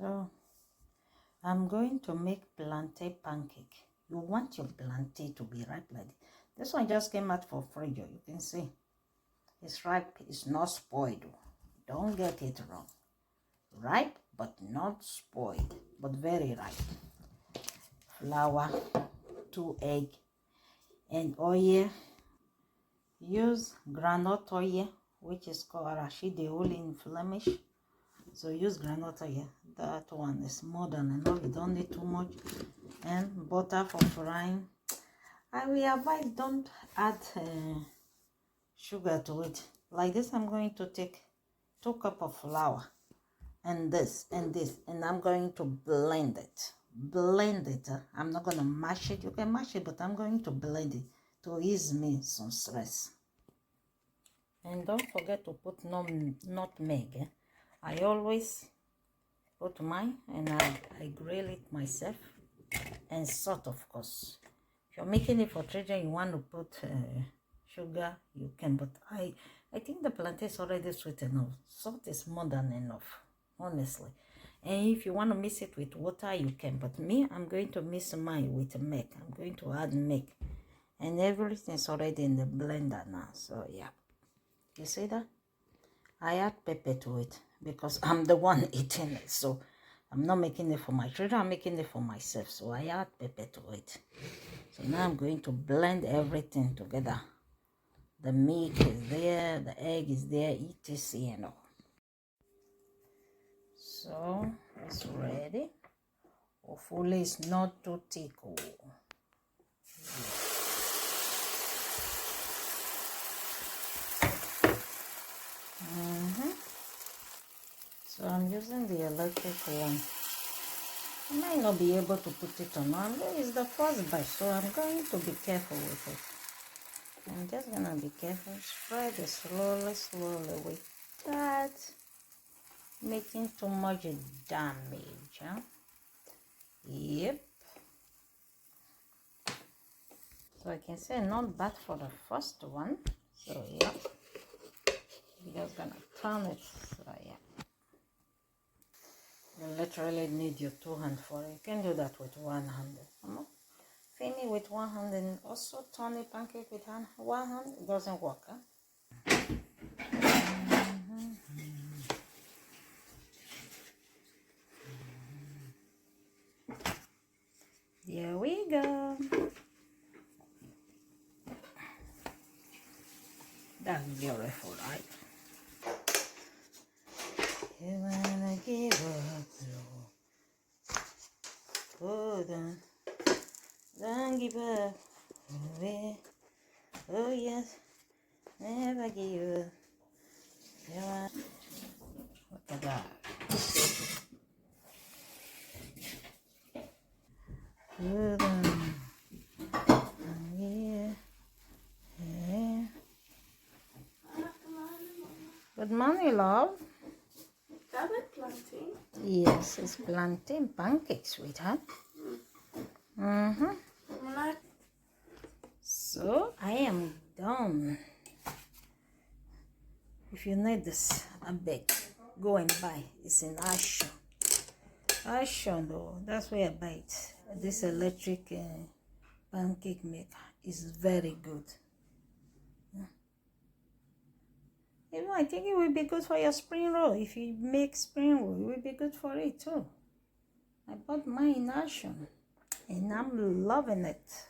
So I'm going to make plantain pancake. You want your plantain to be ripe like this. This one just came out for fridge. You can see it's ripe. It's not spoiled. Don't get it wrong. Ripe but not spoiled, but very ripe. Flour, 2 eggs, and oil. Use groundnut oil, which is called arachide oil in Flemish. So use groundnut oil. That one is more than enough. You don't need too much. And butter for frying. I will advise don't add sugar to it. Like this, I'm going to take 2 cups of flour and this and this, and I'm going to blend it. Blend it. I'm not going to mash it. You can mash it, but I'm going to blend it to ease me some stress. And don't forget to put nutmeg. I always put mine, and I grill it myself. And salt, of course. If you're making it for children, you want to put sugar, you can. But I think the plantain is already sweet enough. Salt is more than enough, honestly. And if you want to mix it with water, you can. But me, I'm going to mix mine with milk. I'm going to add milk. And everything is already in the blender now. So, yeah. You see that? I add pepper to it because I'm the one eating it. So, I'm not making it for my children. I'm making it for myself. So, I add pepper to it. So, now I'm going to blend everything together. The milk is there. The egg is there. etc. and all. So, it's ready. Hopefully, it's not too thick. So I'm using the electric one. I might not be able to put it on. It's the first batch, so I'm going to be careful with it. I'm just gonna be careful. Spread it slowly without making too much damage. Huh? Yep. So I can say not bad for the first one. So yeah. We're just gonna turn it. So yeah. You literally need your 2 hands for it. You can do that with 1 hand. Feed me with 1 hand and also turn a pancake with 1 hand. It doesn't work, huh? Here we go. That's beautiful, right? You wanna give up, no. Hold on. Don't give up. Oh yes, never give up. Yeah. Look at that. Hold on. Yeah. Yeah. Good morning, love. Is that a plantain? Yes, it's plantain pancake, sweetheart. So I am done. If you need this, I beg, go and buy. It's in Action. Action, though, that's where I buy it. This electric pancake maker is very good. Even I think it will be good for your spring roll. If you make spring roll, it will be good for it too. I bought mine in Action, and I'm loving it.